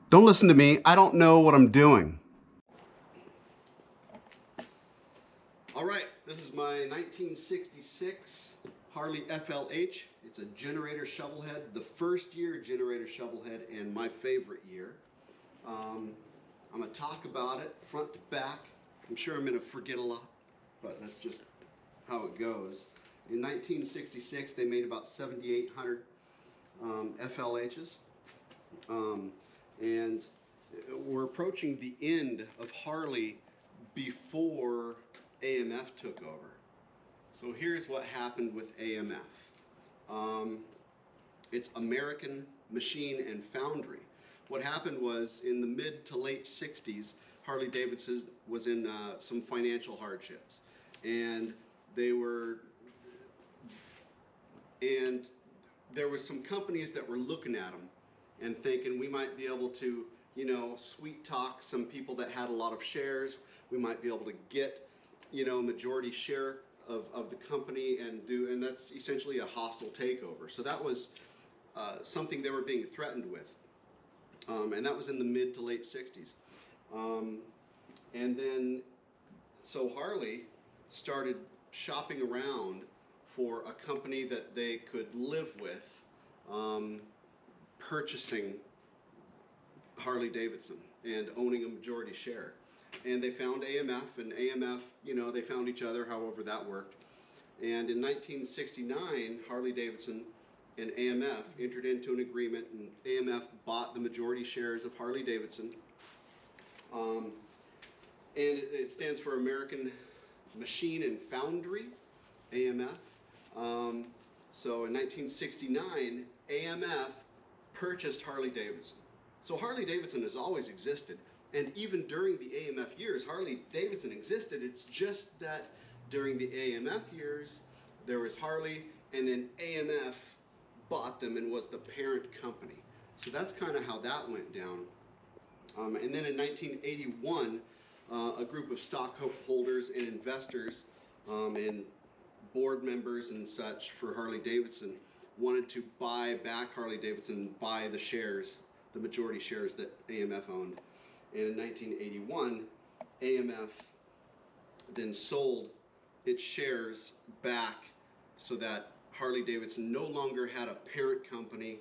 Don't listen to me. I don't know what I'm doing. All right, this is my 1966 Harley FLH. It's a generator shovelhead, the first year generator shovelhead, and my favorite year. I'm going to talk about it front to back. I'm sure I'm going to forget a lot, but that's just how it goes. In 1966, they made about 7,800 FLHs. And we're approaching the end of Harley before AMF took over. So here's what happened with AMF. It's American Machine and Foundry. What happened was in the mid to late 60s, Harley-Davidson was in some financial hardships. And there were some companies that were looking at them and thinking we might be able to, you know, sweet talk some people that had a lot of shares. We might be able to get, you know, a majority share of the company and that's essentially a hostile takeover. So that was something they were being threatened with. And that was in the mid to late 60s. And then, so Harley started shopping around for a company that they could live with, purchasing Harley-Davidson and owning a majority share. And they found AMF, and AMF, you know, they found each other, however that worked. And in 1969, Harley-Davidson and AMF entered into an agreement, and AMF bought the majority shares of Harley-Davidson. And it stands for American Machine and Foundry, AMF. So in 1969, AMF purchased Harley-Davidson. So Harley-Davidson has always existed, and even during the AMF years, Harley-Davidson existed. It's just that during the AMF years, there was Harley, and then AMF bought them and was the parent company. So that's kind of how that went down. And then in 1981, a group of stockholders and investors and board members and such for Harley-Davidson wanted to buy back Harley-Davidson and buy the shares, the majority shares that AMF owned. And in 1981, AMF then sold its shares back so that Harley-Davidson no longer had a parent company,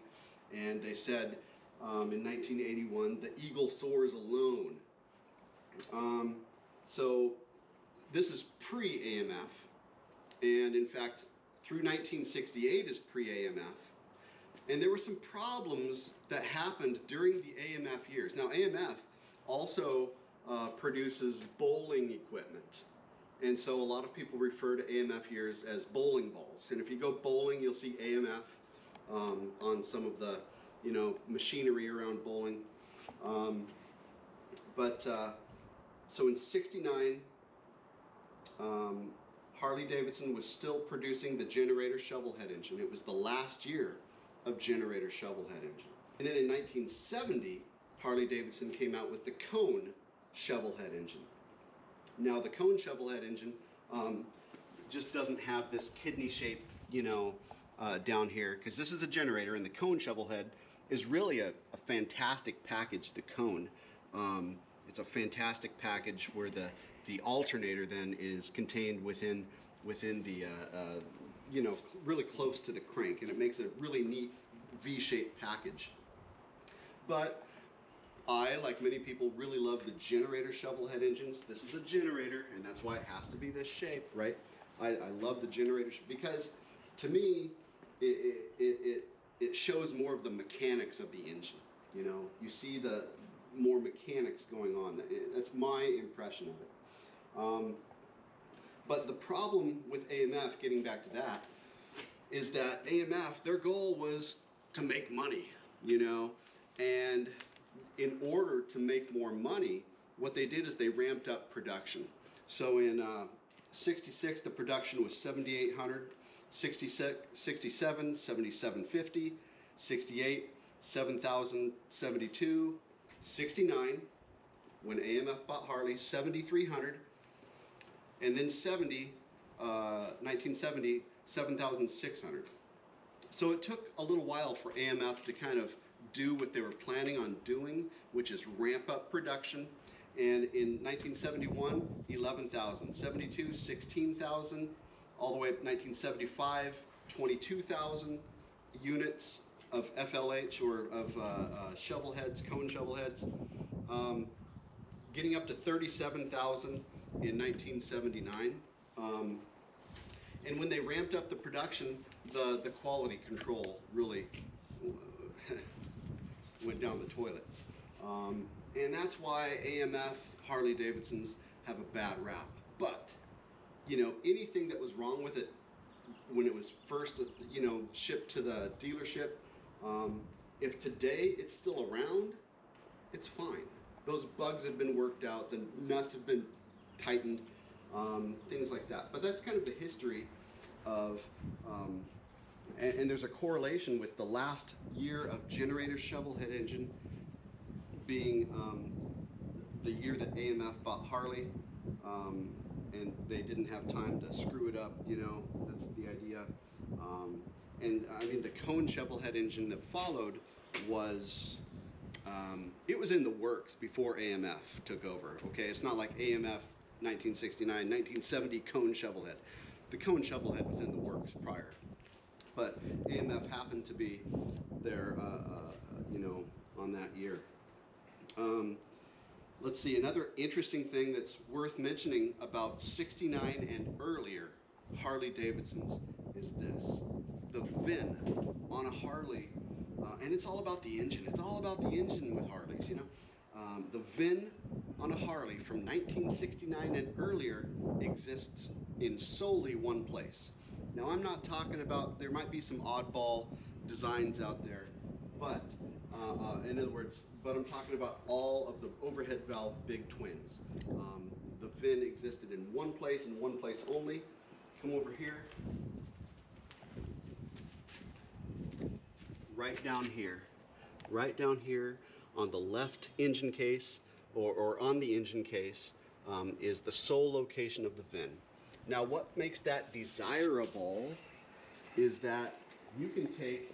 and they said in 1981, the eagle soars alone. So this is pre-AMF, and in fact, through 1968 is pre-AMF. And there were some problems that happened during the AMF years. Now, AMF also produces bowling equipment. And so a lot of people refer to AMF years as bowling balls. And if you go bowling, you'll see AMF on some of the, you know, machinery around bowling. So in '69, Harley-Davidson was still producing the generator shovelhead engine. It was the last year of generator shovelhead engine. And then in 1970, Harley-Davidson came out with the cone shovelhead engine. Now the cone shovelhead engine just doesn't have this kidney shape, you know, down here, because this is a generator, and the cone shovelhead is really a fantastic package, the cone. It's a fantastic package where the alternator then is contained within the, you know, really close to the crank, and it makes a really neat V-shaped package. But I, like many people, really love the generator shovelhead engines. This is a generator, and that's why it has to be this shape, right? I love the generator because, to me, it shows more of the mechanics of the engine. You know, you see the more mechanics going on. That's my impression of it. But the problem with AMF, getting back to that, is that AMF, their goal was to make money, you know, and in order to make more money, what they did is they ramped up production. So in '66, the production was 7,800, 67, 7,750, 68, 7,072, 69, when AMF bought Harley, 7,300, and then 1970, 7,600. So it took a little while for AMF to kind of do what they were planning on doing, which is ramp up production. And in 1971, 11,000, 72, 16,000, all the way up to 1975, 22,000 units of FLH, or of shovelheads, cone shovelheads, getting up to 37,000 in 1979. And when they ramped up the production, the quality control really went down the toilet. And that's why AMF Harley-Davidsons have a bad rap. But, you know, anything that was wrong with it when it was first, you know, shipped to the dealership, if today it's still around, it's fine. Those bugs have been worked out, the nuts have been tightened, things like that. But that's kind of the history of, and there's a correlation with the last year of generator shovelhead engine being the year that AMF bought Harley, and they didn't have time to screw it up, you know, that's the idea. And I mean, the cone shovelhead engine that followed was, it was in the works before AMF took over, okay? It's not like AMF 1969, 1970 cone shovelhead. The cone shovelhead was in the works prior. But AMF happened to be there, you know, on that year. Let's see, another interesting thing that's worth mentioning about 69 and earlier Harley-Davidsons is this. The VIN on a Harley, and it's all about the engine. It's all about the engine with Harleys, you know. The VIN on a Harley from 1969 and earlier exists in solely one place. Now, I'm not talking about, there might be some oddball designs out there, but in other words, but I'm talking about all of the overhead valve big twins. The VIN existed in one place and one place only. Come over here. Right down here on the left engine case, or on the engine case, is the sole location of the VIN. Now, what makes that desirable is that you can take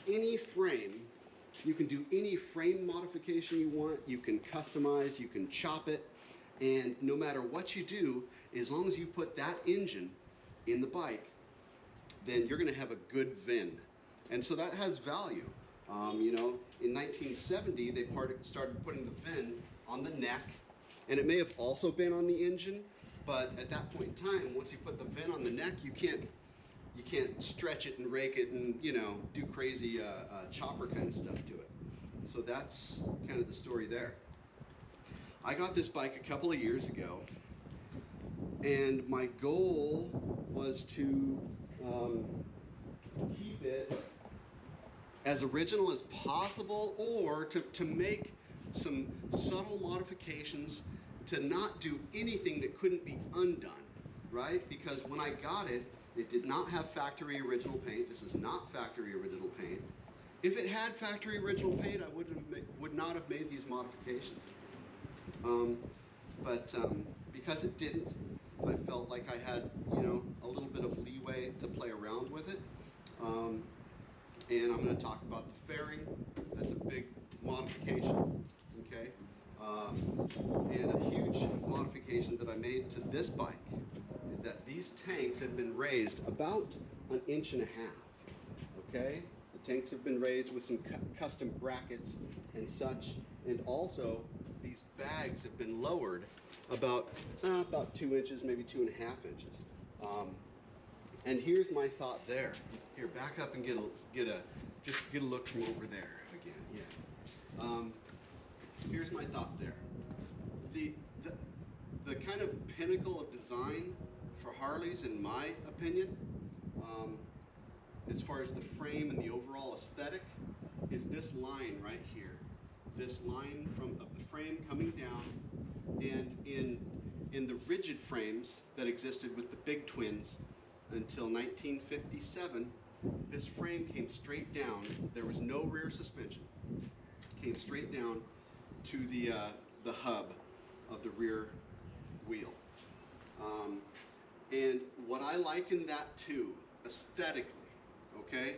any frame, you can do any frame modification you want, you can customize, you can chop it, and no matter what you do, as long as you put that engine in the bike, then you're going to have a good VIN. And so that has value. You know, in 1970, they started putting the VIN on the neck, and it may have also been on the engine, but at that point in time, once you put the VIN on the neck, you can't stretch it and rake it and, you know, do crazy chopper kind of stuff to it. So that's kind of the story there. I got this bike a couple of years ago, and my goal was to keep it as original as possible, or to make some subtle modifications to not do anything that couldn't be undone, right? Because when I got it, it did not have factory original paint. This is not factory original paint. If it had factory original paint, I would not have made these modifications. Because it didn't, I felt like I had, you know, a little bit of leeway to play around with it. And I'm going to talk about the fairing. That's a big modification, okay? And a huge modification that I made to this bike is that these tanks have been raised about 1.5 inches, okay? The tanks have been raised with some custom brackets and such, and also these bags have been lowered about 2 inches, maybe 2.5 inches. And here's my thought there. Here, back up and get a look from over there again. Yeah. Here's my thought there. The kind of pinnacle of design for Harleys, in my opinion, as far as the frame and the overall aesthetic, is this line right here. This line of the frame coming down, and in the rigid frames that existed with the big twins until 1957, this frame came straight down. There was no rear suspension. Came straight down to the hub of the rear wheel. And what I liken that to aesthetically, okay,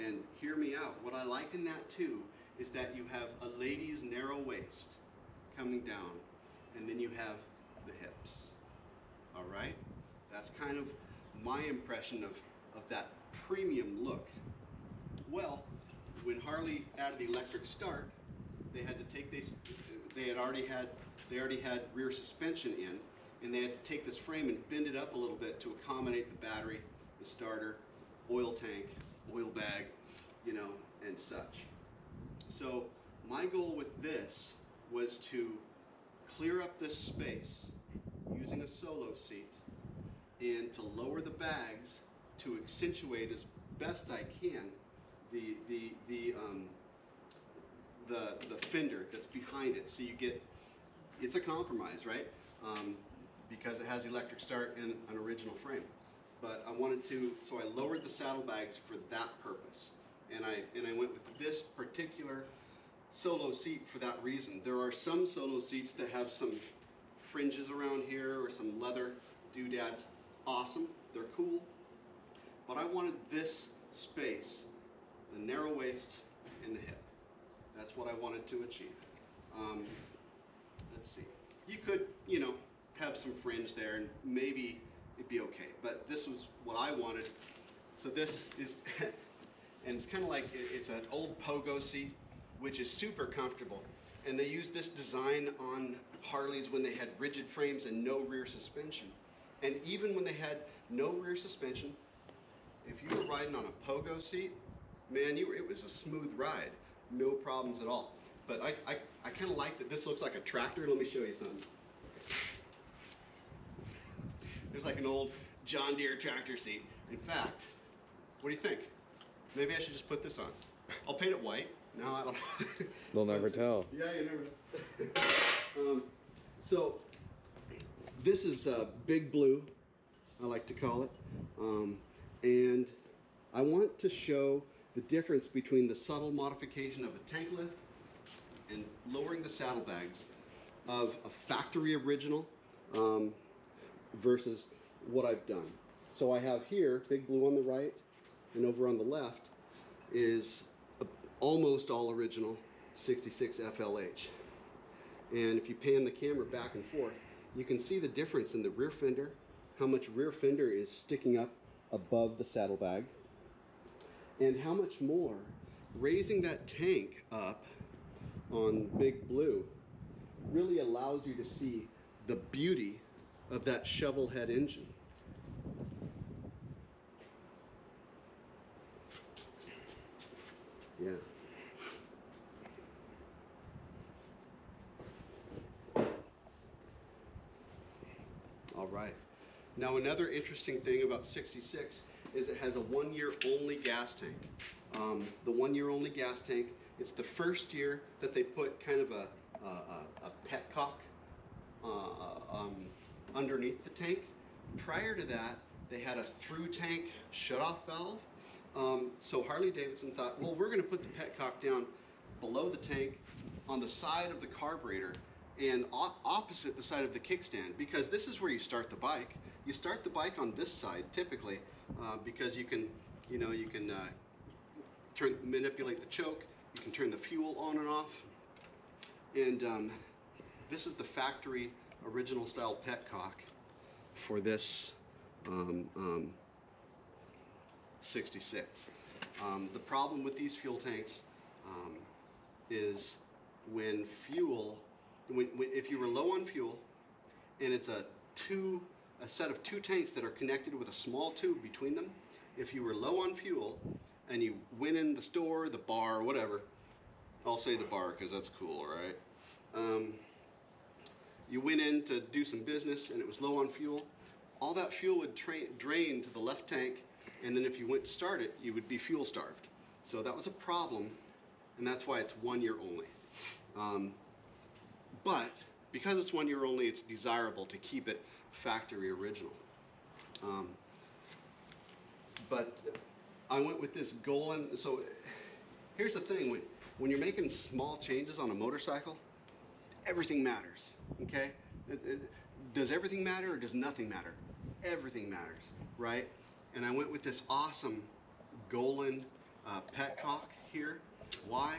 and hear me out, what I liken that to is that you have a lady's narrow waist coming down, and then you have the hips. All right? That's kind of my impression of that premium look. Well, when Harley added the electric start, they had to take this, they already had rear suspension in, and they had to take this frame and bend it up a little bit to accommodate the battery, the starter, oil tank, oil bag, you know, and such. So my goal with this was to clear up this space using a solo seat and to lower the bags to accentuate as best I can the fender that's behind it. So you get, it's a compromise, right? Because it has electric start and an original frame. But I wanted to, so I lowered the saddlebags for that purpose. And I went with this particular solo seat for that reason. There are some solo seats that have some fringes around here or some leather doodads. Awesome, they're cool. But I wanted this space, the narrow waist and the hip. That's what I wanted to achieve. Let's see. You could, you know, have some fringe there and maybe it'd be okay. But this was what I wanted. So this is, and it's kind of like, it's an old pogo seat, which is super comfortable. And they used this design on Harleys when they had rigid frames and no rear suspension. And even when they had no rear suspension, if you were riding on a pogo seat, man, it was a smooth ride. No problems at all. But I kind of like that this looks like a tractor. Let me show you something. There's like an old John Deere tractor seat. In fact, what do you think? Maybe I should just put this on. I'll paint it white. No, I don't know. They'll never tell. Yeah, you never know. So this is Big Blue, I like to call it. And I want to show the difference between the subtle modification of a tank lift and lowering the saddlebags of a factory original versus what I've done. So I have here Big Blue on the right, and over on the left is almost all original 66 FLH. And if you pan the camera back and forth, you can see the difference in the rear fender, how much rear fender is sticking up above the saddlebag, and how much more raising that tank up on Big Blue really allows you to see the beauty of that Shovelhead engine. Yeah. All right. Now another interesting thing about 66 is it has a 1 year only gas tank. The 1 year only gas tank, it's the first year that they put kind of a petcock underneath the tank. Prior to that, they had a through tank shutoff valve. So Harley-Davidson thought, well, we're going to put the petcock down below the tank on the side of the carburetor and opposite the side of the kickstand, because this is where you start the bike. You start the bike on this side typically because you can, manipulate the choke. You can turn the fuel on and off. And this is the factory original style petcock for this 66. The problem with these fuel tanks is when if you were low on fuel and it's a set of two tanks that are connected with a small tube between them, if you were low on fuel and you went in the store, the bar, whatever, I'll say the bar because that's cool, right? You went in to do some business and it was low on fuel, all that fuel would drain to the left tank, and then if you went to start it, you would be fuel starved. So that was a problem, and that's why it's 1 year only. But because it's 1 year only, it's desirable to keep it factory original. But I went with this Golan. So here's the thing, when you're making small changes on a motorcycle, everything matters, okay? Does everything matter or does nothing matter? Everything matters, right? And I went with this awesome Golan petcock here. Why?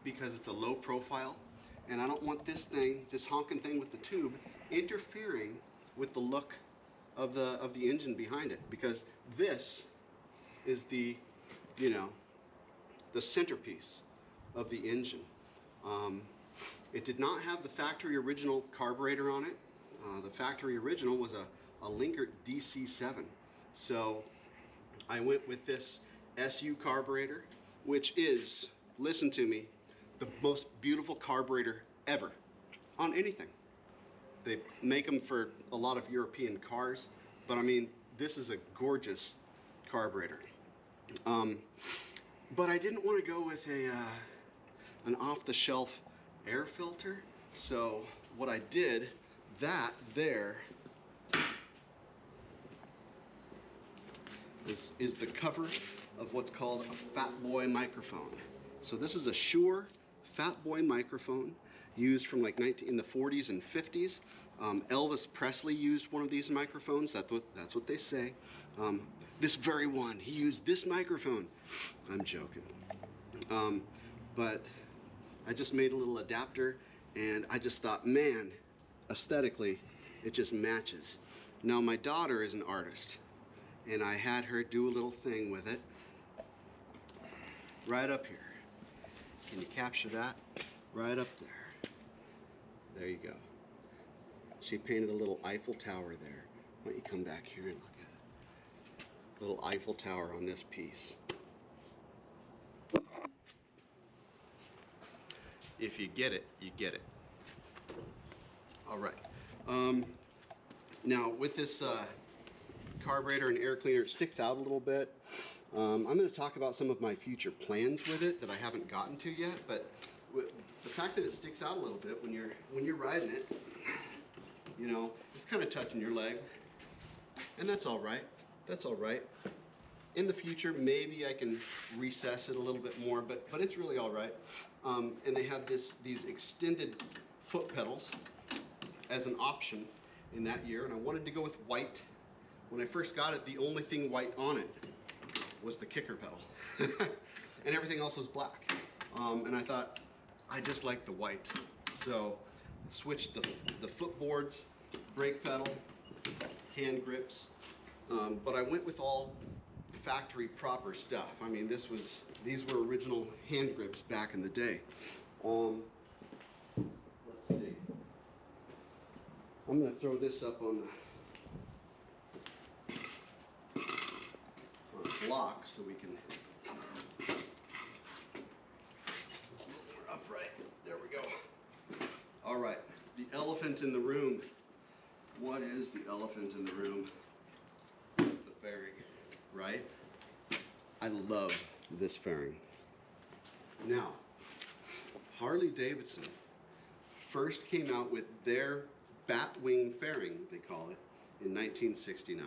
because it's a low profile, and I don't want this thing, this honking thing with the tube, interfering with the look of the engine behind it, because this is the, you know, the centerpiece of the engine. It did not have the factory original carburetor on it. The factory original was a Linkert DC7. So I went with this SU carburetor, which is, listen to me, the most beautiful carburetor ever on anything. They make them for a lot of European cars, but I mean, this is a gorgeous carburetor. But I didn't want to go with an off-the-shelf air filter, so what I did, that there is the cover of what's called a Fat Boy microphone. So this is a Shure Fat Boy microphone used from like in the 40s and 50s. Elvis Presley used one of these microphones. That's what they say. This very one, he used this microphone. I'm joking. But I just made a little adapter, and I just thought, man, aesthetically, it just matches. Now my daughter is an artist, and I had her do a little thing with it right up here. Can you capture that? Right up there. There you go. She painted a little Eiffel Tower there. Why don't you come back here and look at it? Little Eiffel Tower on this piece. If you get it, you get it. All right. Now with this carburetor and air cleaner, it sticks out a little bit. I'm going to talk about some of my future plans with it that I haven't gotten to yet, but the fact that it sticks out a little bit when you're riding it, you know, it's kind of touching your leg, and that's all right. That's all right. In the future, maybe I can recess it a little bit more, but it's really all right. And they have these extended foot pedals as an option in that year, and I wanted to go with white. When I first got it, the only thing white on it was the kicker pedal, and everything else was black. And I thought, I just like the white. So I switched the footboards, brake pedal, hand grips, but I went with all factory proper stuff. I mean, these were original hand grips back in the day. Let's see. I'm going to throw this up on the block so we can more upright. There we go. All right, the elephant in the room. What is the elephant in the room? The fairing, right? I love this fairing. Now, Harley-Davidson first came out with their Batwing fairing, they call it, in 1969.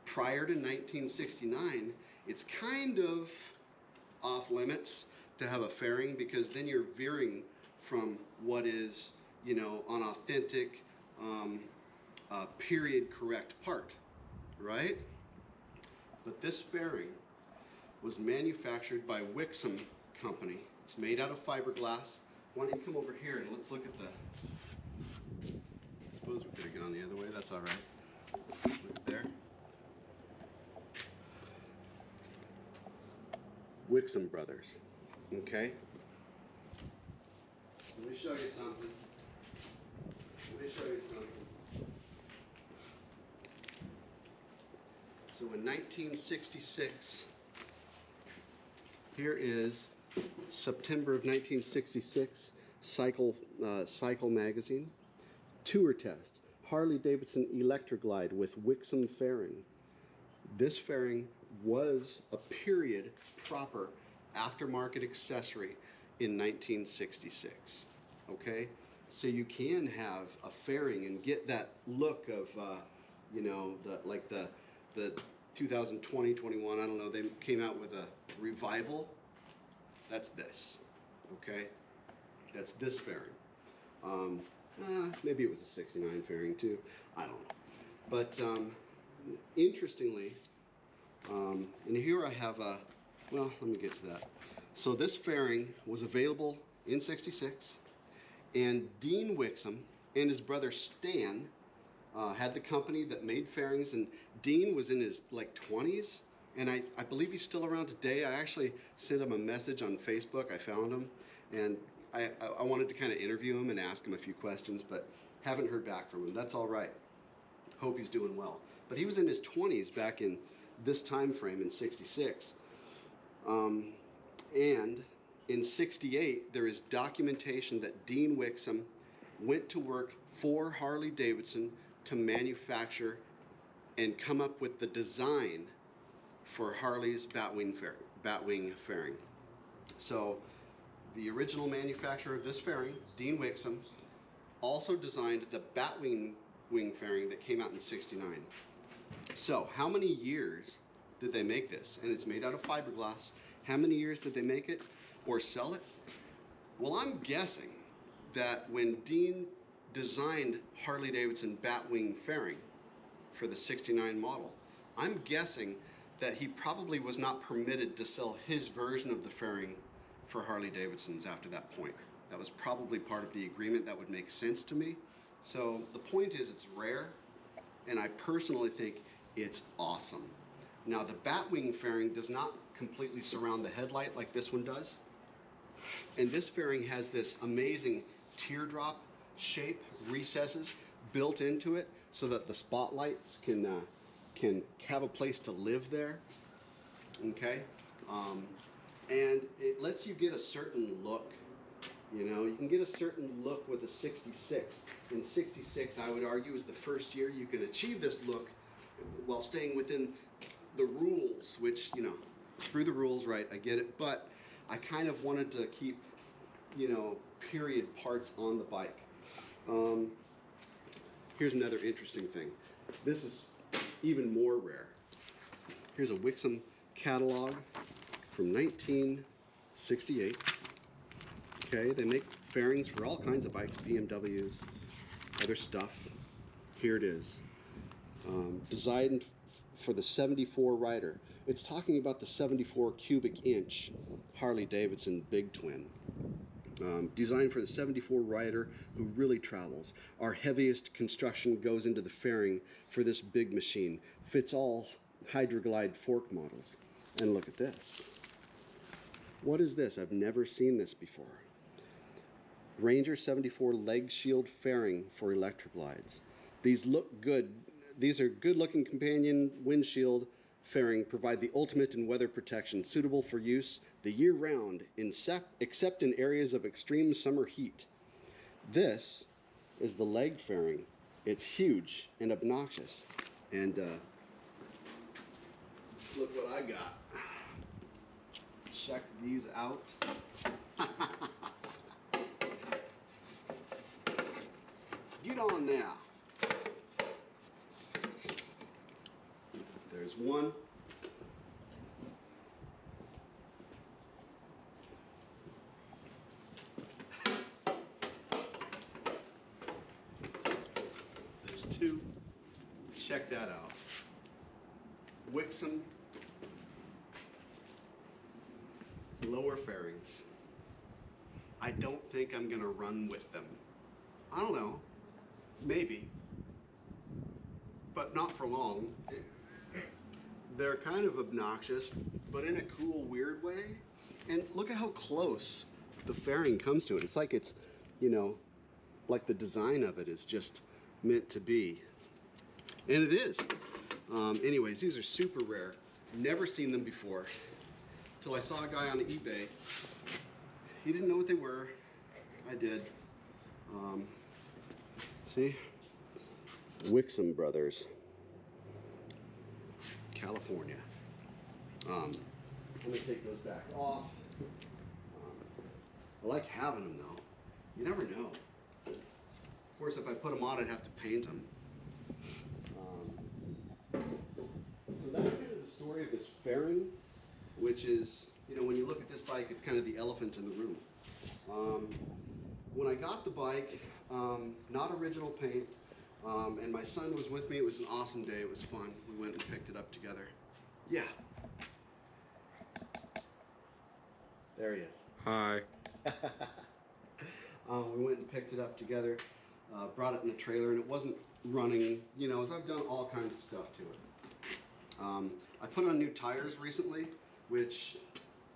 Prior to 1969, it's kind of off limits to have a fairing, because then you're veering from what is, you know, an authentic, period correct part, right? But this fairing was manufactured by Wixom company. It's made out of fiberglass. Why don't you come over here and let's look at I suppose we could have gone the other way, that's all right. Look there. Wixom Brothers, okay? Let me show you something. So in 1966, here is September of 1966, Cycle magazine. Tour test, Harley-Davidson Electra Glide with Wixom fairing. This fairing was a period proper aftermarket accessory in 1966, okay? So you can have a fairing and get that look of, you know, the 2020, 21, I don't know, they came out with a revival. That's this, okay? That's this fairing. Maybe it was a 69 fairing too, I don't know. But interestingly, and here I have well, let me get to that. So this fairing was available in '66, and Dean Wixom and his brother Stan had the company that made fairings, and Dean was in his like 20s, and I believe he's still around today. I actually sent him a message on Facebook. I found him, and I wanted to kind of interview him and ask him a few questions, but haven't heard back from him. That's all right. Hope he's doing well. But he was in his 20s back in this time frame in '66. And in '68, there is documentation that Dean Wixom went to work for Harley-Davidson to manufacture and come up with the design for Harley's Batwing fairing. So the original manufacturer of this fairing, Dean Wixom, also designed the Batwing fairing that came out in '69. So how many years did they make this? And it's made out of fiberglass. How many years did they make it or sell it? Well, I'm guessing that when Dean designed Harley-Davidson Batwing fairing for the '69 model, I'm guessing that he probably was not permitted to sell his version of the fairing for Harley-Davidsons after that point. That was probably part of the agreement. That would make sense to me. So the point is, it's rare, and I personally think it's awesome. Now, the Batwing fairing does not completely surround the headlight like this one does. And this fairing has this amazing teardrop shape recesses built into it so that the spotlights can have a place to live there. Okay, and it lets you get a certain look. You know, you can get a certain look with a '66. In '66, I would argue, is the first year you can achieve this look while staying within the rules, which, you know, screw the rules, right? I get it, but I kind of wanted to keep, you know, period parts on the bike. Here's another interesting thing. This is even more rare. Here's a Wixom catalog from 1968. Okay, they make fairings for all kinds of bikes, BMWs, other stuff. Here it is. Designed for the '74 rider. It's talking about the 74 cubic inch Harley-Davidson Big Twin. Designed for the '74 rider who really travels. Our heaviest construction goes into the fairing for this big machine. Fits all Hydroglide fork models. And look at this. What is this? I've never seen this before. Ranger '74 leg shield fairing for Electra glides. These look good. These are good-looking companion windshield fairing, provide the ultimate in weather protection, suitable for use the year-round, except in areas of extreme summer heat. This is the leg fairing. It's huge and obnoxious. And look what I got. Check these out. Get on now. There's one. There's two. Check that out. Wixom lower fairings. I don't think I'm gonna run with them. I don't know. Maybe. But not for long. They're kind of obnoxious, but in a cool, weird way. And look at how close the fairing comes to it. It's like it's, you know, like the design of it is just meant to be. And it is. Anyways, these are super rare. Never seen them before. Till I saw a guy on eBay. He didn't know what they were. I did. See? Wixom Brothers. California. Let me take those back off. I like having them though. You never know. Of course, if I put them on, I'd have to paint them. So that's kind of the story of this fairing, which is, you know, when you look at this bike, it's kind of the elephant in the room. When I got the bike, not original paint, and my son was with me. It was an awesome day. It was fun. We went and picked it up together. Yeah. There he is. Hi. We went and picked it up together, brought it in a trailer, and it wasn't running, you know, as I've done all kinds of stuff to it. I put on new tires recently, which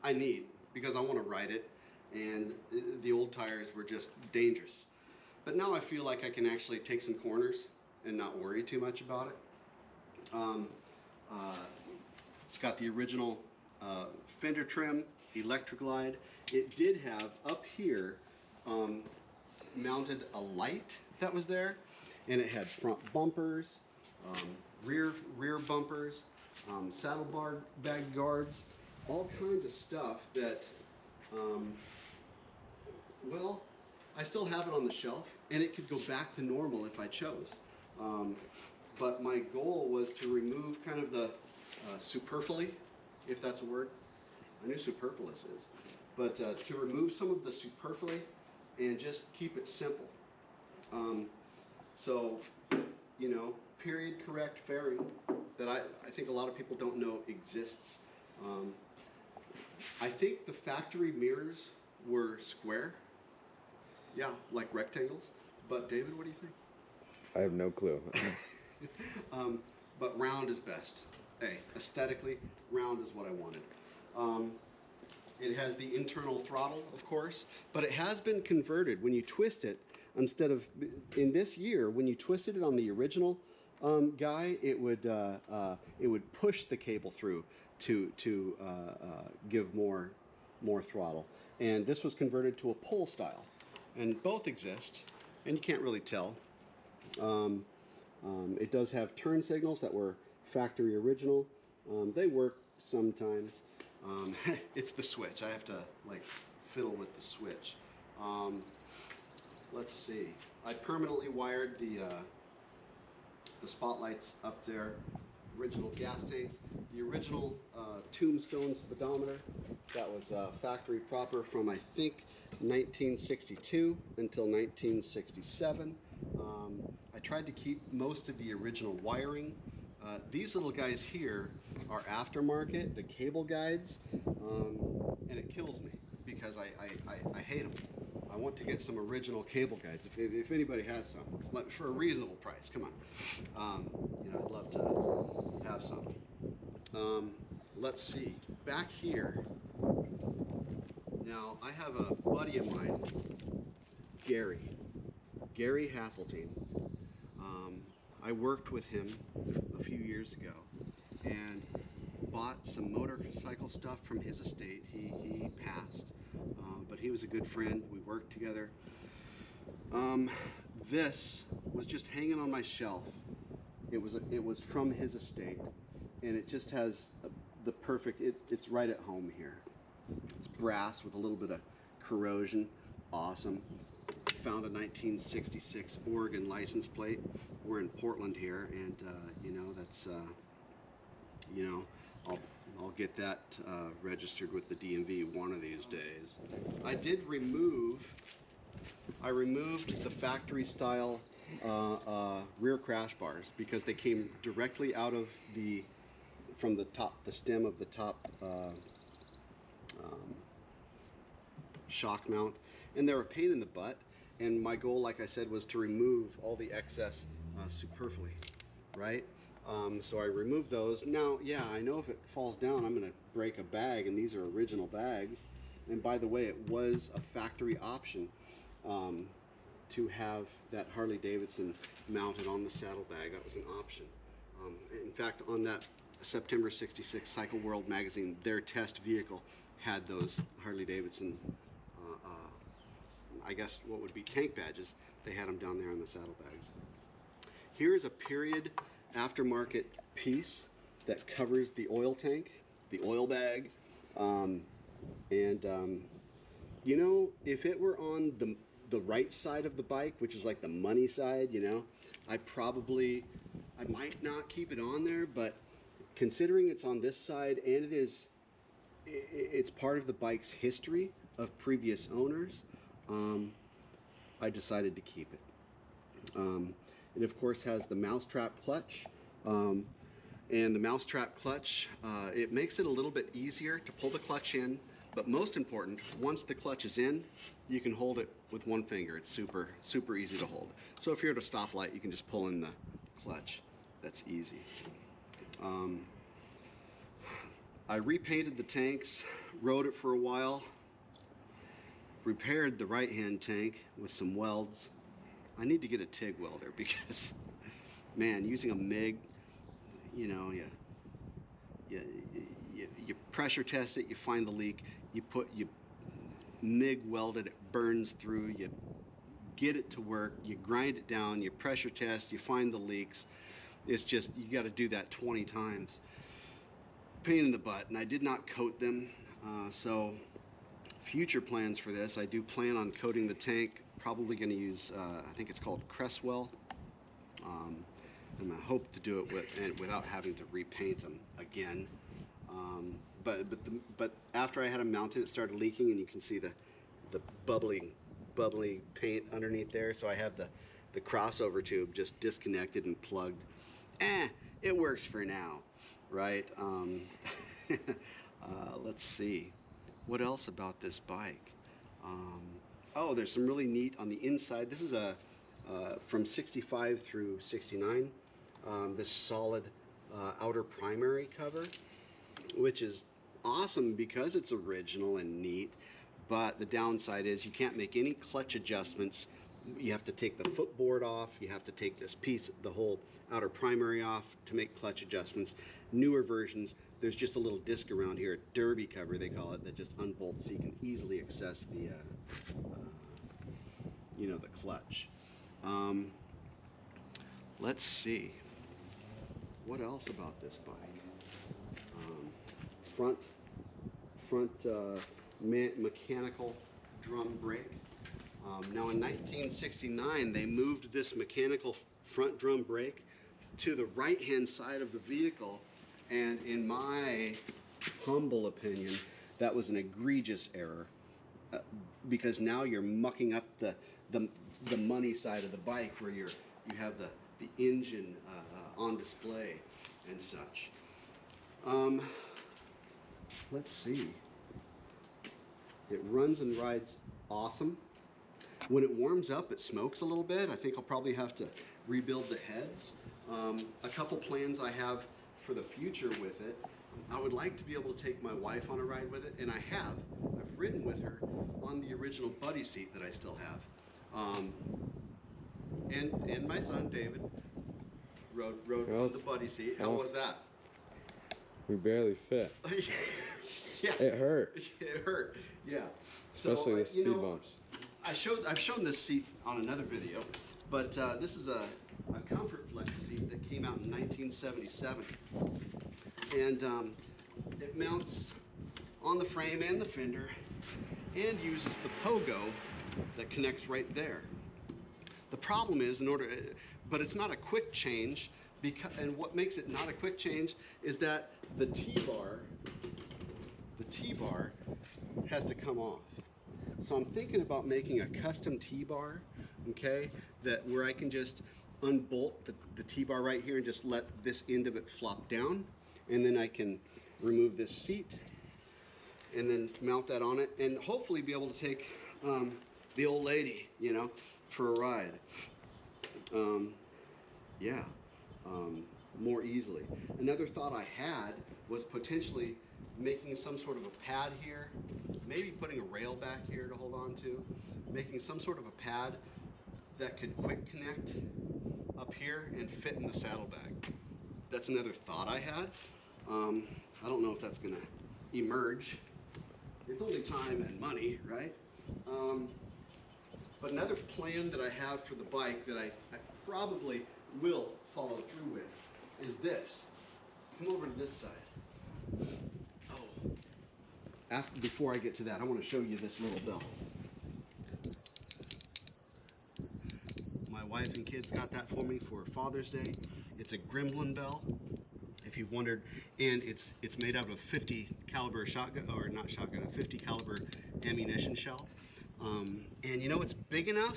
I need because I want to ride it, and the old tires were just dangerous. But now I feel like I can actually take some corners and not worry too much about it. It's got the original fender trim, Electra Glide. It did have up here mounted a light that was there, and it had front bumpers, rear bumpers, saddle bag guards, all kinds of stuff that, well, I still have it on the shelf, and it could go back to normal if I chose. But my goal was to remove kind of the superfluity, if that's a word. I knew superfluous is. But to remove some of the superfluity and just keep it simple. So, you know, period correct fairing that I think a lot of people don't know exists. I think the factory mirrors were square. Yeah, like rectangles. But David, what do you think? I have no clue. But round is best. Hey, aesthetically, round is what I wanted. It has the internal throttle, of course, but it has been converted. When you twist it, instead of, in this year, when you twisted it on the original guy, it would push the cable through to give more throttle. And this was converted to a pull style. And both exist, and you can't really tell. It does have turn signals that were factory original. They work sometimes. It's the switch. I have to like fiddle with the switch. Let's see. I permanently wired the spotlights up there. Original gas tanks. The original Tombstone speedometer. That was factory proper from I think 1962 until 1967. I tried to keep most of the original wiring. These little guys here are aftermarket, the cable guides, and it kills me because I hate them. I want to get some original cable guides if anybody has some, like for a reasonable price. Come on, you know, I'd love to have some. Let's see, back here. Now I have a buddy of mine, Gary Hasseltine. I worked with him a few years ago and bought some motorcycle stuff from his estate. He passed, but he was a good friend. We worked together. This was just hanging on my shelf. It was from his estate, and it just has the perfect. It's right at home here. It's brass with a little bit of corrosion. Awesome. Found a 1966 Oregon license plate. We're in Portland here, and you know, that's you know, I'll get that registered with the DMV one of these days. I removed the factory style rear crash bars because they came directly out of from the stem of the top shock mount, and they're a pain in the butt. And my goal, like I said, was to remove all the excess superfluity, right? So I removed those. Now, yeah, I know if it falls down, I'm going to break a bag, and these are original bags. And by the way, it was a factory option to have that Harley-Davidson mounted on the saddlebag. That was an option. In fact, on that September '66 Cycle World magazine, their test vehicle had those Harley-Davidson I guess what would be tank badges. They had them down there on the saddlebags. Here's a period aftermarket piece that covers the oil tank, the oil bag, you know, if it were on the right side of the bike, which is like the money side, you know, I might not keep it on there, but considering it's on this side and it's part of the bike's history of previous owners, I decided to keep it. It of course has the mousetrap clutch, and the mousetrap clutch, it makes it a little bit easier to pull the clutch in But most important, once the clutch is in, you can hold it with one finger. It's super, super easy to hold. So if you're at a stoplight, you can just pull in the clutch. That's easy. I repainted the tanks, rode it for a while, repaired the right-hand tank with some welds. I need to get a TIG welder because, man, using a MIG, you know, you pressure test it, you find the leak, you MIG weld it, it burns through, you get it to work, you grind it down, you pressure test, you find the leaks. It's just, you got to do that 20 times. Pain in the butt, and I did not coat them. So future plans for this, I do plan on coating the tank. Probably going to use, I think it's called Cresswell. And I hope to do it without having to repaint them again. But after I had them mounted, it started leaking, and you can see the bubbly paint underneath there. So I have the crossover tube just disconnected and plugged. It works for now, right? Let's see, what else about this bike? Oh, there's some really neat on the inside. This is from 65 through 69. This solid outer primary cover, which is awesome because it's original and neat, but the downside is you can't make any clutch adjustments. You have to take the footboard off, you have to take this piece, the whole outer primary off to make clutch adjustments. Newer versions, there's just a little disc around here, a derby cover they call it, that just unbolts so you can easily access the you know, the clutch. Let's see, what else about this bike? Front mechanical drum brake. Now in 1969, they moved this mechanical front drum brake to the right-hand side of the vehicle, and in my humble opinion, that was an egregious error, because now you're mucking up the money side of the bike, where you have the engine on display and such. Let's see. It runs and rides awesome. When it warms up, it smokes a little bit. I think I'll probably have to rebuild the heads. A couple plans I have for the future with it. I would like to be able to take my wife on a ride with it, and I have. I've ridden with her on the original buddy seat that I still have. And my son, David, rode on the buddy seat. How was that? We barely fit. Yeah. It hurt. It hurt, yeah. Especially the speed bumps. I've shown this seat on another video, but this is a Comfort Flex seat that came out in 1977. And it mounts on the frame and the fender and uses the pogo that connects right there. The problem is, but it's not a quick change, and what makes it not a quick change is that the T-bar has to come off. So I'm thinking about making a custom T-bar, okay, where I can just unbolt the T-bar right here and just let this end of it flop down, and then I can remove this seat and then mount that on it, and hopefully be able to take the old lady, you know, for a ride. More easily. Another thought I had was potentially making some sort of a pad here, maybe putting a rail back here to hold on to, making some sort of a pad that could quick connect up here and fit in the saddlebag. That's another thought I had. I don't know if that's gonna emerge. It's only time and money, right? But another plan that I have for the bike that I probably will follow through with is this. Come over to this side. Oh, before I get to that, I want to show you this little bell. My wife and kids got that for me for Father's Day. It's a Gremlin bell, if you've wondered, and it's made out of 50 caliber shotgun, or not shotgun, a 50 caliber ammunition shell. And you know, it's big enough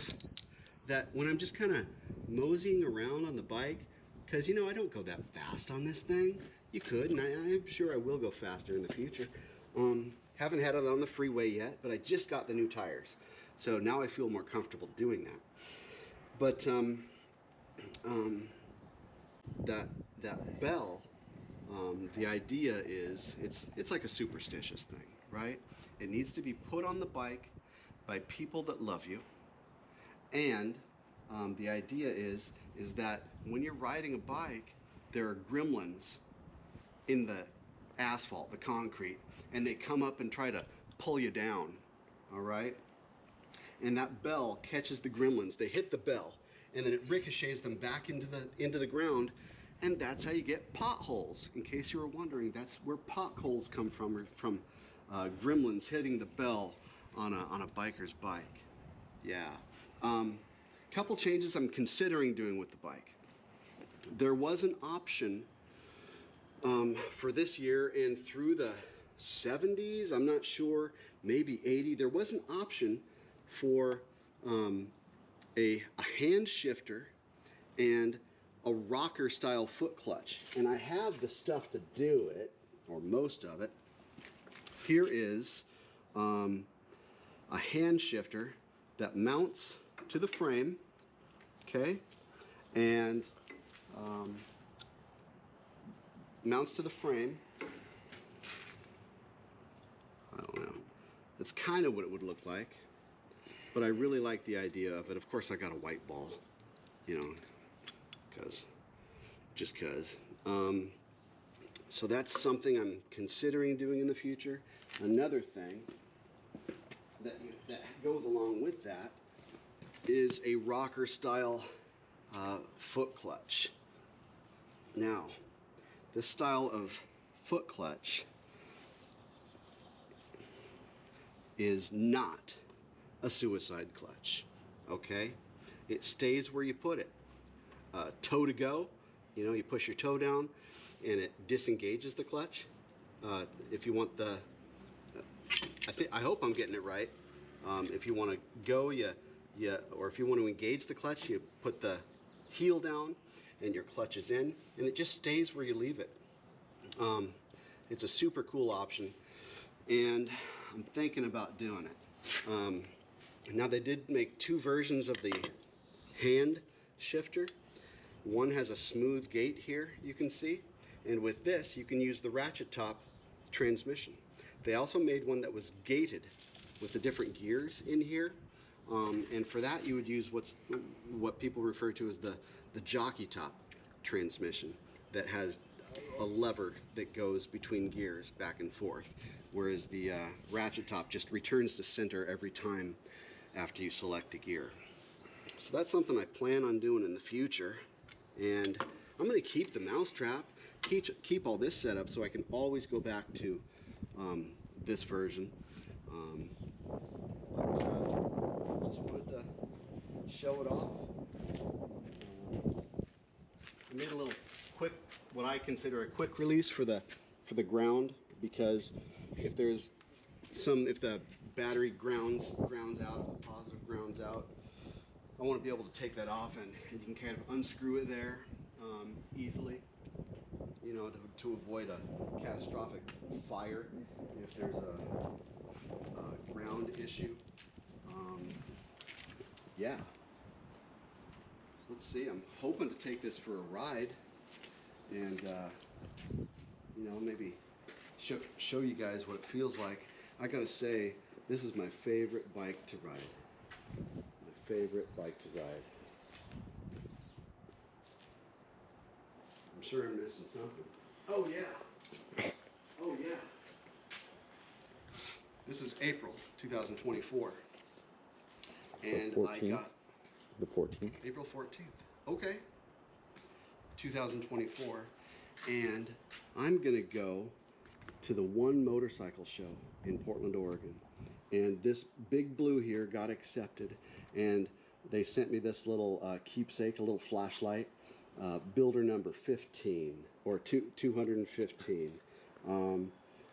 that when I'm just kind of moseying around on the bike, because you know I don't go that fast on this thing. You could, and I'm sure I will go faster in the future. Haven't had it on the freeway yet, but I just got the new tires. So now I feel more comfortable doing that. But that bell, the idea is it's like a superstitious thing, right? It needs to be put on the bike by people that love you. And the idea is that when you're riding a bike, there are gremlins in the asphalt, the concrete, and they come up and try to pull you down, all right? And that bell catches the gremlins. They hit the bell, and then it ricochets them back into the ground, and that's how you get potholes. In case you were wondering, that's where potholes come from gremlins hitting the bell on a biker's bike. Yeah. Couple changes I'm considering doing with the bike. There was an option for this year and through the 70s, I'm not sure, maybe 80, there was an option for a hand shifter and a rocker style foot clutch. And I have the stuff to do it, or most of it. Here is a hand shifter that mounts to the frame, okay, and mounts to the frame. I don't know. That's kind of what it would look like, but I really like the idea of it. Of course, I got a white ball, you know, just cause. So that's something I'm considering doing in the future. Another thing that goes along with that is a rocker style foot clutch. Now, this style of foot clutch is not a suicide clutch, okay? It stays where you put it. Toe to go, you know, you push your toe down and it disengages the clutch. If you want the, I hope I'm getting it right. If you want to go, or if you want to engage the clutch, you put the heel down and your clutch is in, and it just stays where you leave it. It's a super cool option, and I'm thinking about doing it. Now, they did make two versions of the hand shifter. One has a smooth gate here, you can see, and with this you can use the ratchet top transmission. They also made one that was gated with the different gears in here, and for that you would use what people refer to as the jockey top transmission that has a lever that goes between gears back and forth, whereas the ratchet top just returns to center every time after you select a gear. So that's something I plan on doing in the future, and I'm going to keep the mousetrap, keep all this set up so I can always go back to this version. Just wanted to show it off. I made a little quick, what I consider a quick release for the ground, because if the battery grounds out, if the positive grounds out, I want to be able to take that off, and you can kind of unscrew it there easily, you know, to avoid a catastrophic fire if there's a ground issue. Yeah. Let's see, I'm hoping to take this for a ride and, you know, maybe show you guys what it feels like. I gotta say, this is my favorite bike to ride. My favorite bike to ride. I'm sure I'm missing something. Oh yeah. Oh yeah. This is April 2024. And the 14th? I got the 14th. April 14th. Okay. 2024. And I'm gonna go to the One Motorcycle Show in Portland, Oregon. And this Big Blue here got accepted, and they sent me this little keepsake, a little flashlight, builder number 15, or 215.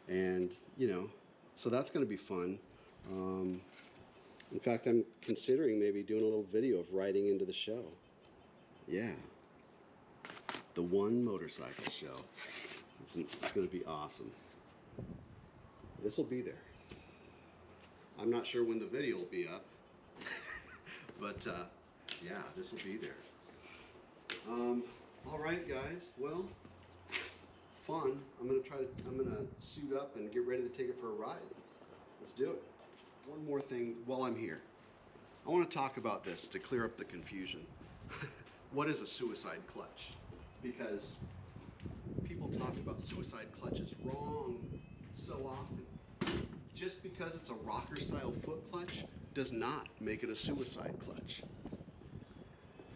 And, you know, so that's going to be fun. In fact, I'm considering maybe doing a little video of riding into the show. Yeah. The One Motorcycle Show. It's going to be awesome. This will be there. I'm not sure when the video will be up, but yeah, this will be there. All right, guys. Well, fun. I'm gonna suit up and get ready to take it for a ride. Let's do it. One more thing while I'm here. I want to talk about this to clear up the confusion. What is a suicide clutch? Because people talk about suicide clutches wrong so often. Just because it's a rocker style foot clutch does not make it a suicide clutch.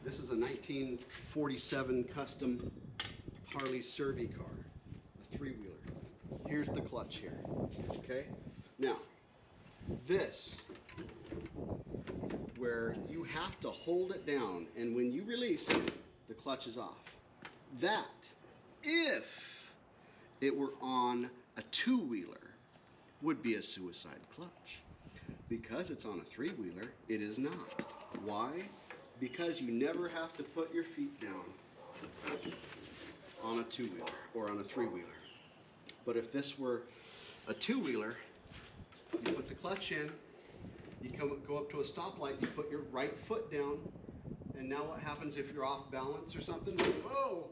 This is a 1947 custom Harley Survey car, a 3-wheeler. Here's the clutch here, okay? Now, this, where you have to hold it down, and when you release it, the clutch is off. That, if it were on a 2-wheeler, would be a suicide clutch. Because it's on a 3-wheeler, it is not. Why? Because you never have to put your feet down on a 2-wheeler or on a 3-wheeler. But if this were a 2-wheeler, you put the clutch in, you go up to a stoplight, you put your right foot down, and now what happens if you're off balance or something? Whoa!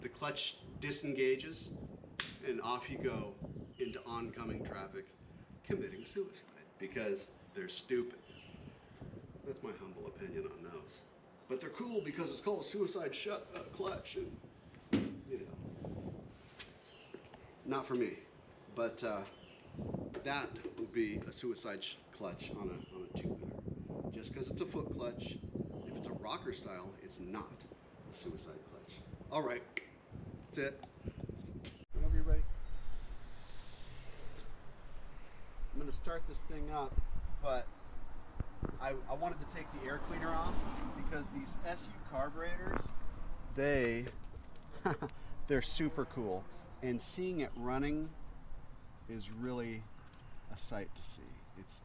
The clutch disengages, and off you go into oncoming traffic, committing suicide because they're stupid. That's my humble opinion on those. But they're cool because it's called a suicide clutch, and you know, not for me. But that would be a suicide clutch on a 2-wheeler. Just because it's a foot clutch, if it's a rocker style, it's not a suicide clutch. All right, that's it. Whenever you're ready. I'm going to start this thing up, but I wanted to take the air cleaner off because these SU carburetors, they're super cool, and seeing it running is really a sight to see. It's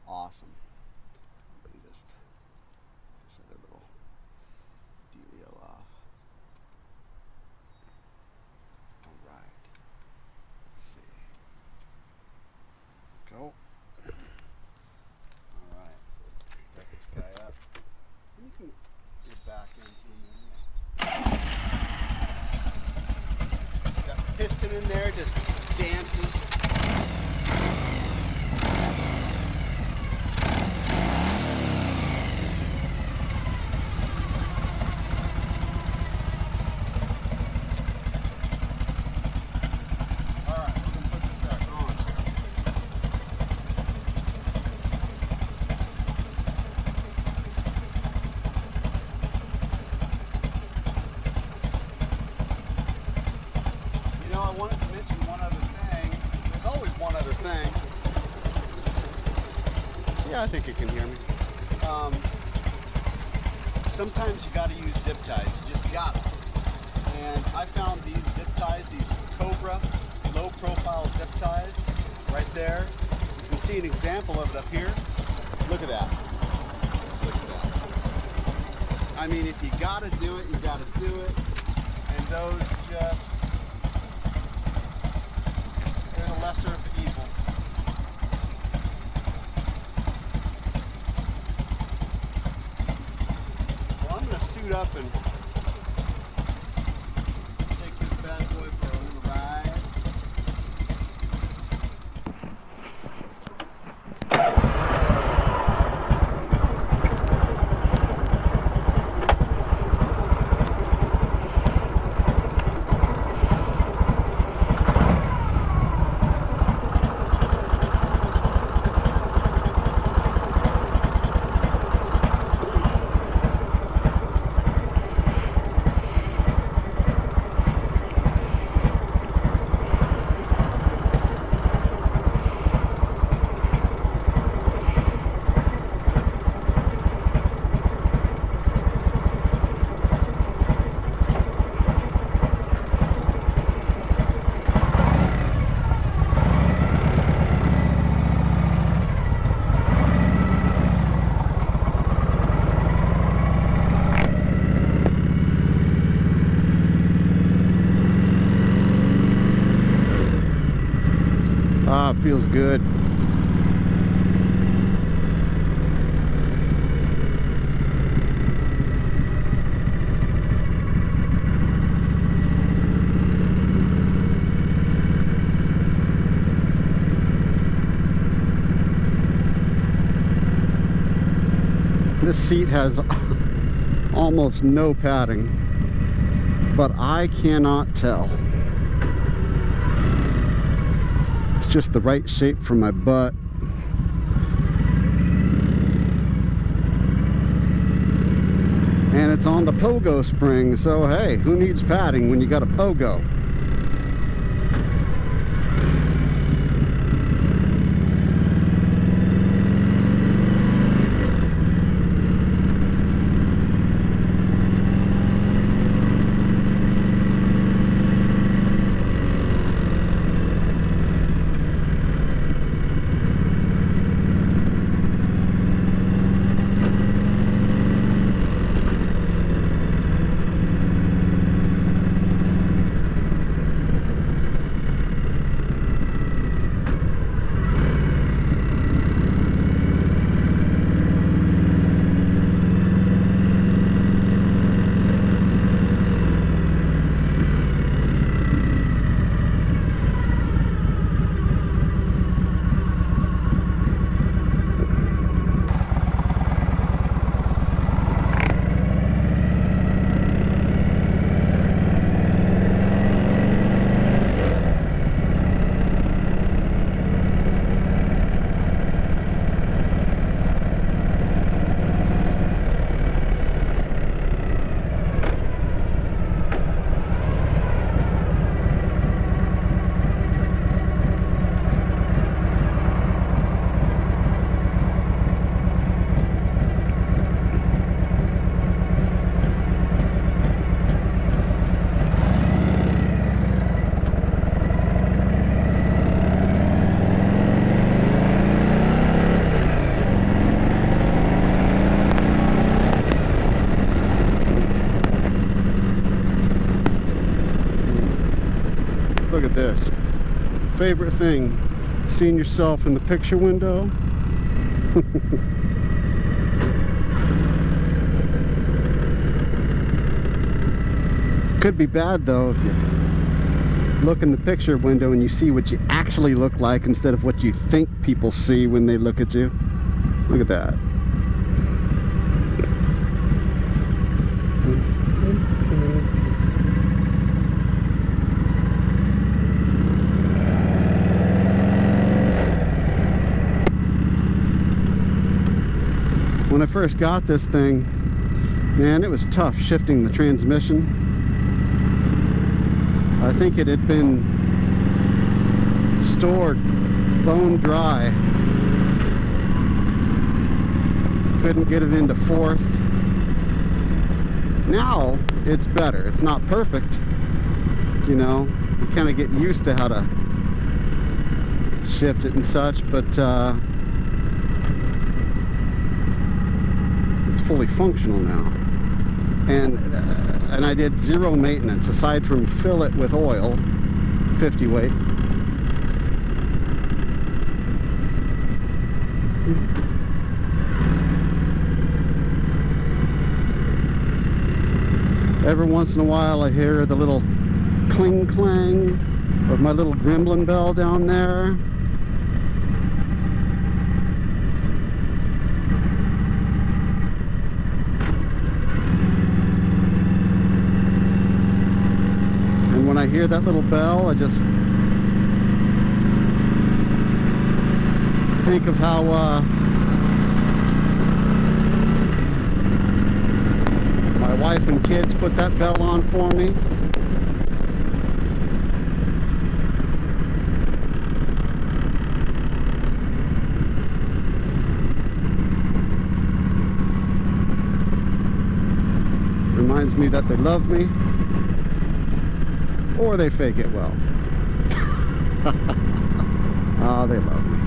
awesome. Let me just get this other little dealio off. All right. Let's see. Go. All right. Let's pick this guy up. You can get back in. Got the piston in there, just dances. Yeah, I think you can hear me. Sometimes you got to use zip ties. You just got to. And I found these zip ties, these Cobra low-profile zip ties, right there. You can see an example of it up here. Look at that. Look at that. I mean, if you got to do it, you got to do it. And those just, they're the lesser of the evils. Up and take this bad boy for a little ride. Feels good. This seat has almost no padding, but I cannot tell. It's just the right shape for my butt. And it's on the pogo spring, so hey, who needs padding when you got a pogo? Look at this. Favorite thing, seeing yourself in the picture window. Could be bad though if you look in the picture window and you see what you actually look like instead of what you think people see when they look at you. Look at that. When I first got this thing, man, it was tough shifting the transmission. I think it had been stored bone dry. Couldn't get it into fourth. Now it's better. It's not perfect, you know. You kind of get used to how to shift it and such, but fully functional now, and I did zero maintenance aside from fill it with oil, 50 weight. Every once in a while I hear the little cling clang of my little gremlin bell down there. When I hear that little bell, I just think of how my wife and kids put that bell on for me. Reminds me that they love me. Or they fake it well. Ah, they love me.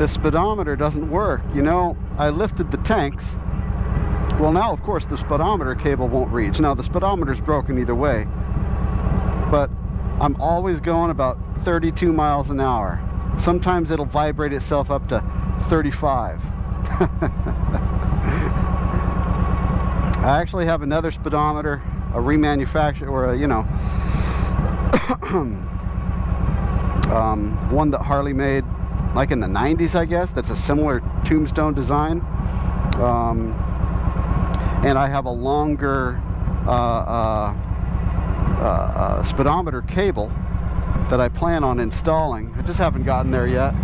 this speedometer doesn't work. You know, I lifted the tanks. Well, now of course the speedometer cable won't reach. Now the speedometer's broken either way, but I'm always going about 32 miles an hour. Sometimes it'll vibrate itself up to 35. I actually have another speedometer, a remanufactured, or a, you know, one that Harley made like in the 90s, I guess, that's a similar tombstone design. And I have a longer speedometer cable that I plan on installing. I just haven't gotten there yet.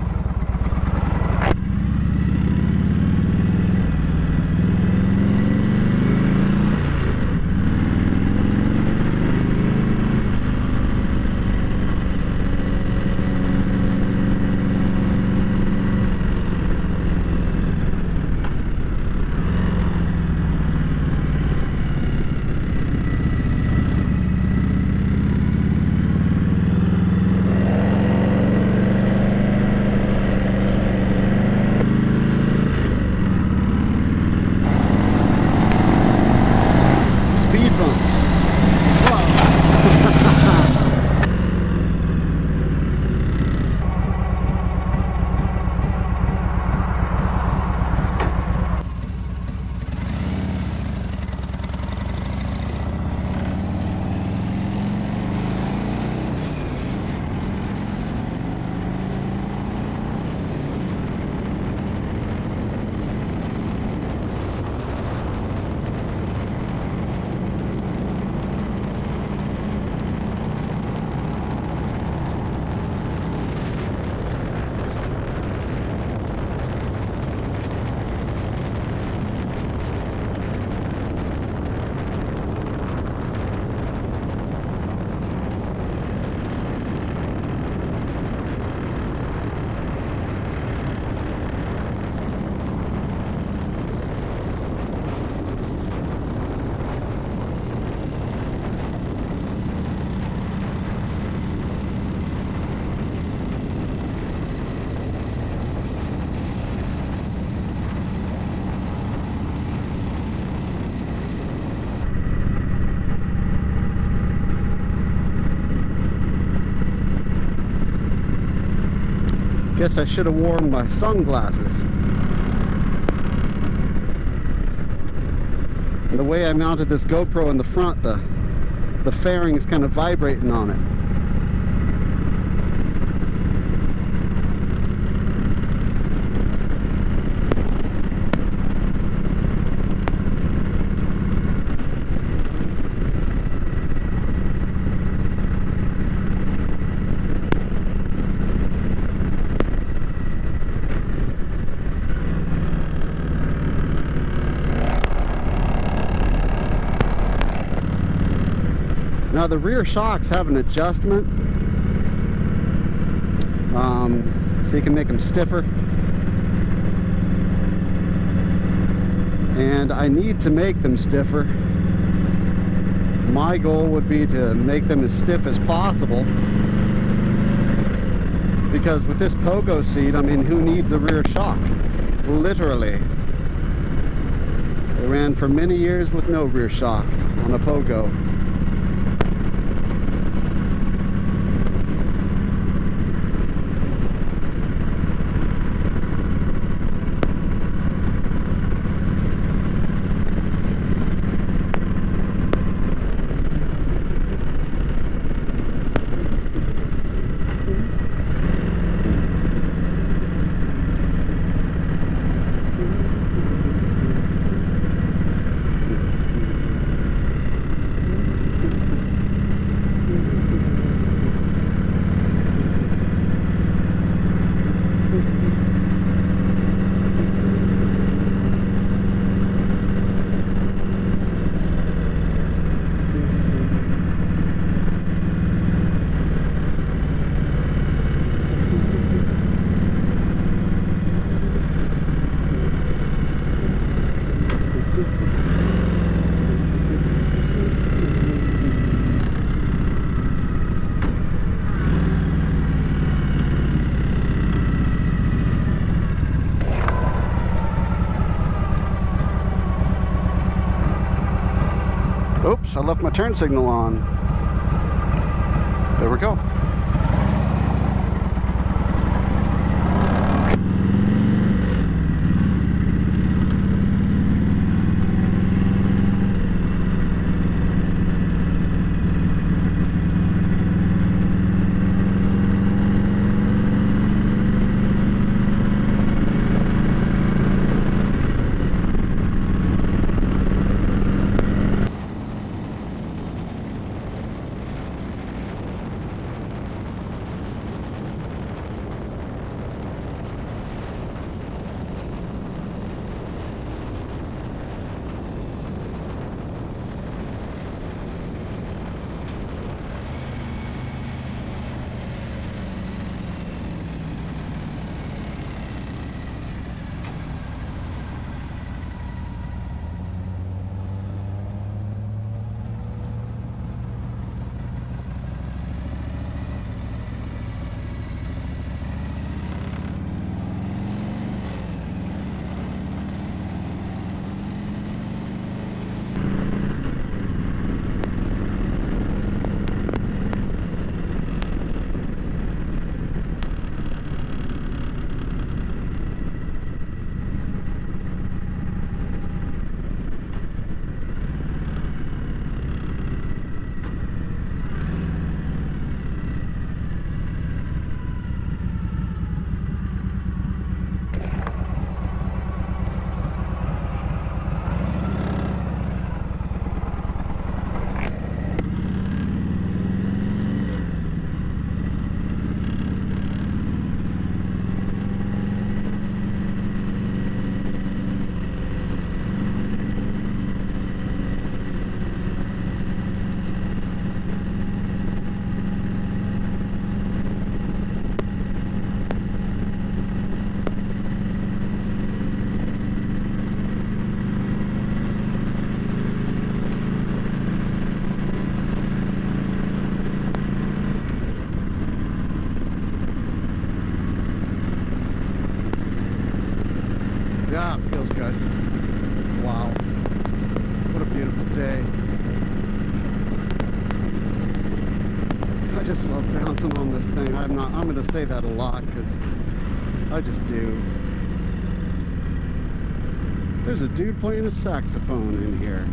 Guess I should have worn my sunglasses. And the way I mounted this GoPro in the front, the fairing is kind of vibrating on it. Now the rear shocks have an adjustment, so you can make them stiffer. And I need to make them stiffer. My goal would be to make them as stiff as possible, because with this pogo seat, I mean, who needs a rear shock? Literally. I ran for many years with no rear shock on a pogo. Whoops, I left my turn signal on. There we go. Yeah, it feels good. Wow. What a beautiful day. I just love bouncing on this thing. I'm going to say that a lot because I just do. There's a dude playing a saxophone in here.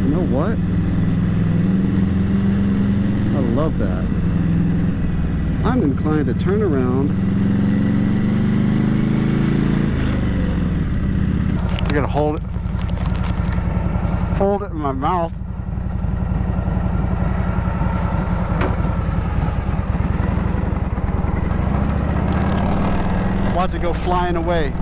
You know what? I love that. I'm inclined to turn around. I gotta hold it in my mouth. Watch it go flying away.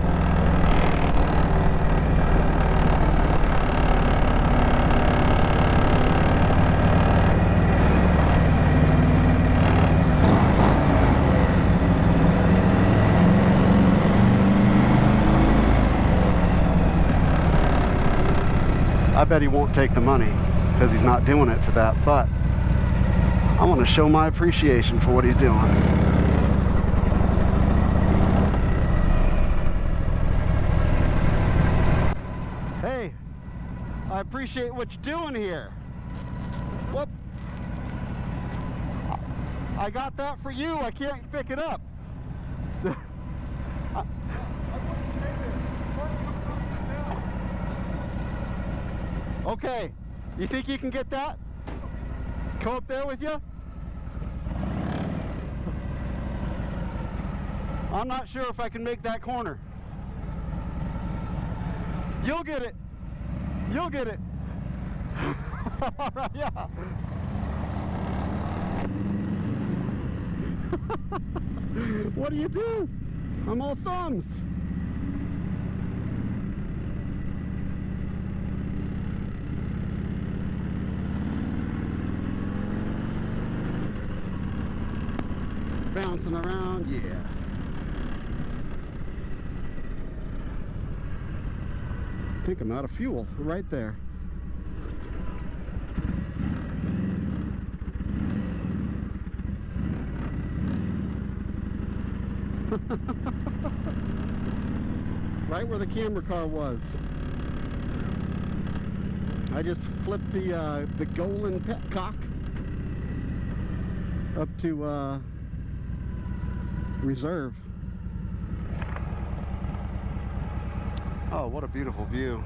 I bet he won't take the money because he's not doing it for that, but I want to show my appreciation for what he's doing. Hey, I appreciate what you're doing here. Whoop. I got that for you. I can't pick it up. Okay, you think you can get that? Go up there with you? I'm not sure if I can make that corner. You'll get it. You'll get it. All right, yeah. What do you do? I'm all thumbs. Bouncing around, yeah. I think I'm out of fuel right there. Right where the camera car was. I just flipped the Golan petcock up to reserve. Oh, what a beautiful view.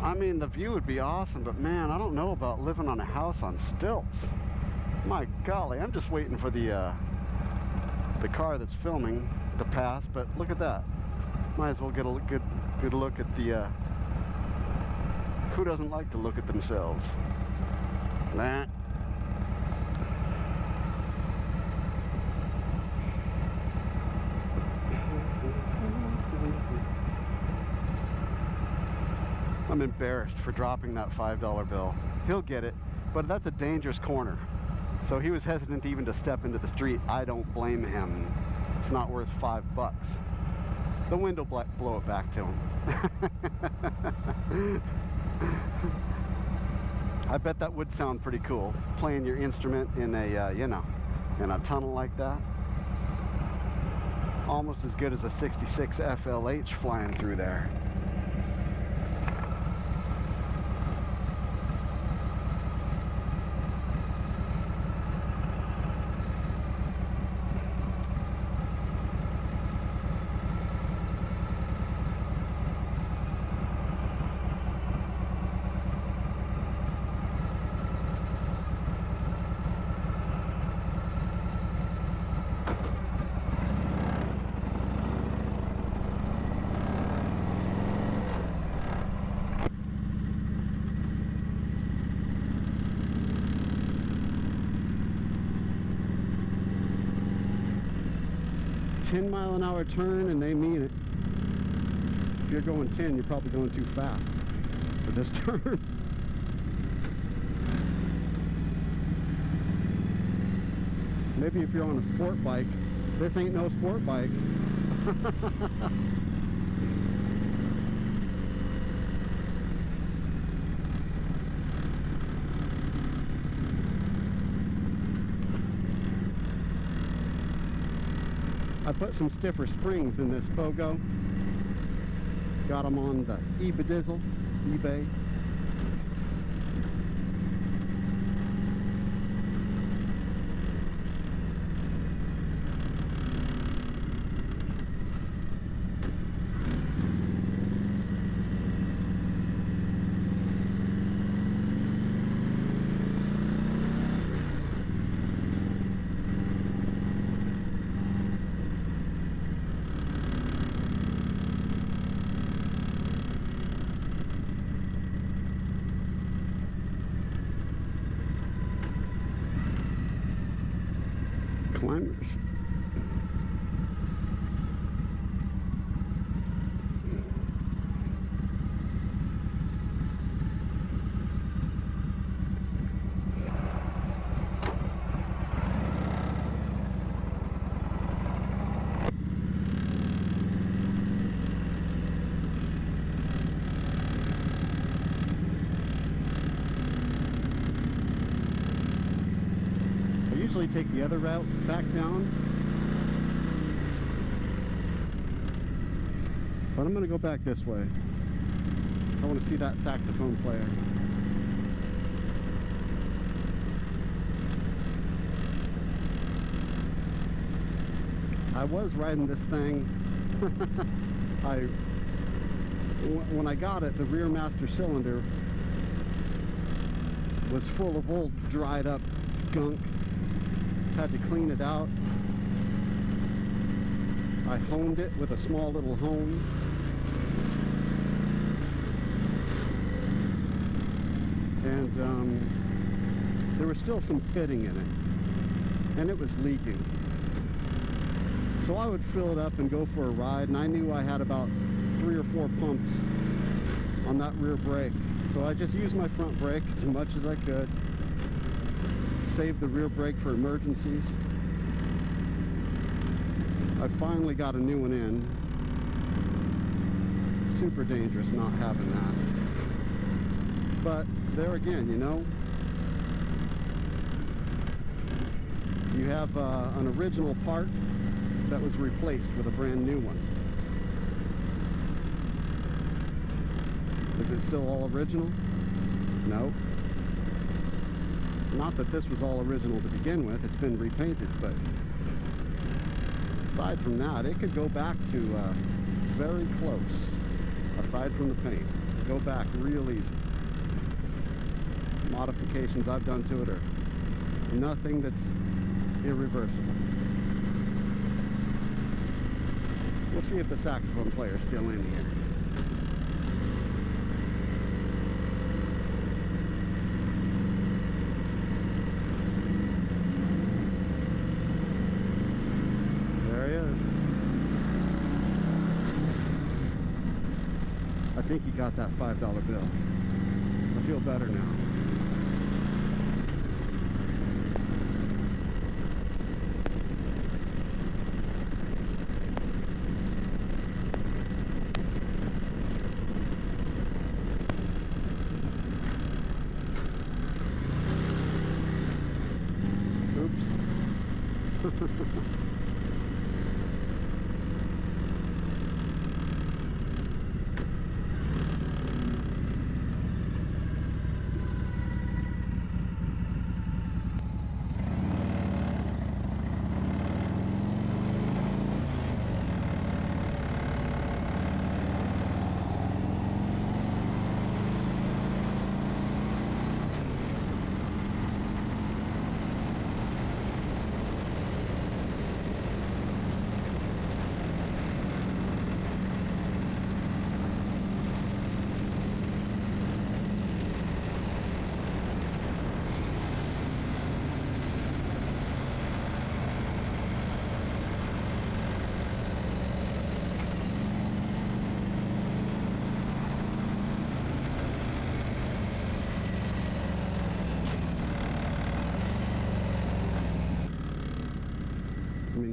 I mean, the view would be awesome, but man, I don't know about living on a house on stilts. My golly, I'm just waiting for the car that's filming to pass, but look at that. Might as well get a good look at the, who doesn't like to look at themselves? Nah. I'm embarrassed for dropping that $5 bill. He'll get it, but that's a dangerous corner. So he was hesitant even to step into the street. I don't blame him. It's not worth $5. The wind will blow it back to him. I bet that would sound pretty cool, playing your instrument in a, you know, in a tunnel like that. Almost as good as a 66 FLH flying through there. 10-mile-an-hour turn, and they mean it. If you're going 10, you're probably going too fast for this turn. Maybe if you're on a sport bike. This ain't no sport bike. I put some stiffer springs in this Pogo. Got them on the eBay. Climbers. Usually take the other route back down, but I'm gonna go back this way. I want to see that saxophone player. I was riding this thing. When I got it, the rear master cylinder was full of old dried up gunk. Had to clean it out. I honed it with a small little hone. And there was still some pitting in it. And it was leaking. So I would fill it up and go for a ride. And I knew I had about 3 or 4 pumps on that rear brake. So I just used my front brake as much as I could. Save the rear brake for emergencies. I finally got a new one in. Super dangerous not having that. But there again, you know, you have an original part that was replaced with a brand new one. Is it still all original? No. Not that this was all original to begin with, it's been repainted, but aside from that, it could go back to very close, aside from the paint. Go back real easy. Modifications I've done to it are nothing that's irreversible. We'll see if the saxophone player's still in here. There he is. I think he got that $5 bill. I feel better now.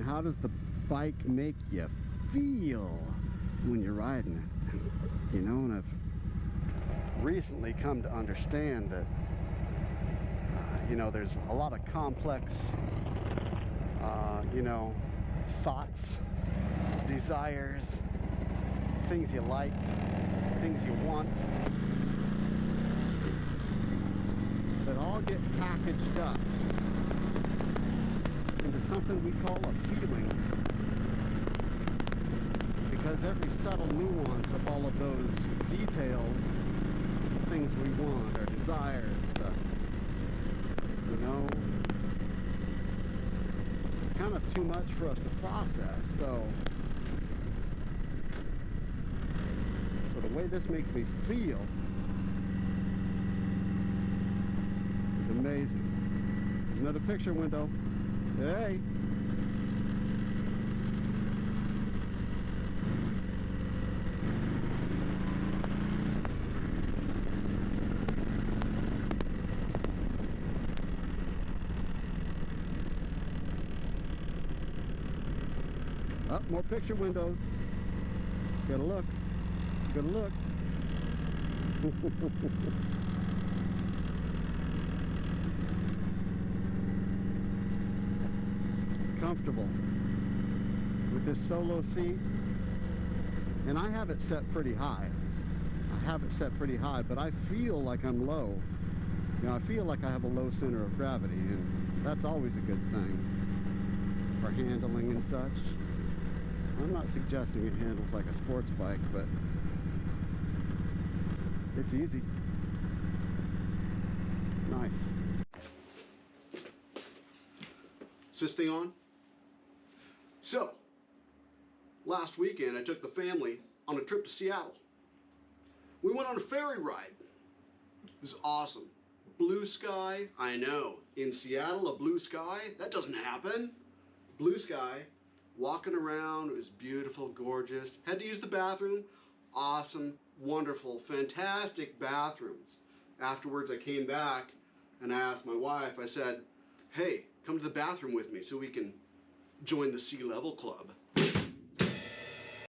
How does the bike make you feel when you're riding it? You know, and I've recently come to understand that, you know, there's a lot of complex, you know, thoughts, desires, things you like, things you want, that all get packaged up into something we call a feeling, because every subtle nuance of all of those details, things we want, our desires, you know, it's kind of too much for us to process. So the way this makes me feel is amazing. There's another picture window. Hey! Oh, more picture windows. Gotta look. Gotta look. Comfortable with this solo seat, and I have it set pretty high. But I feel like I'm low. You know, I feel like I have a low center of gravity, and that's always a good thing for handling and such. I'm not suggesting it handles like a sports bike, but it's easy. It's nice. Is this thing on? So, last weekend I took the family on a trip to Seattle. We went on a ferry ride. It was awesome. Blue sky, I know. In Seattle, a blue sky, that doesn't happen. Blue sky, walking around, it was beautiful, gorgeous. Had to use the bathroom. Awesome, wonderful, fantastic bathrooms. Afterwards I came back and I asked my wife, I said, hey, come to the bathroom with me so we can join the Sea Level Club.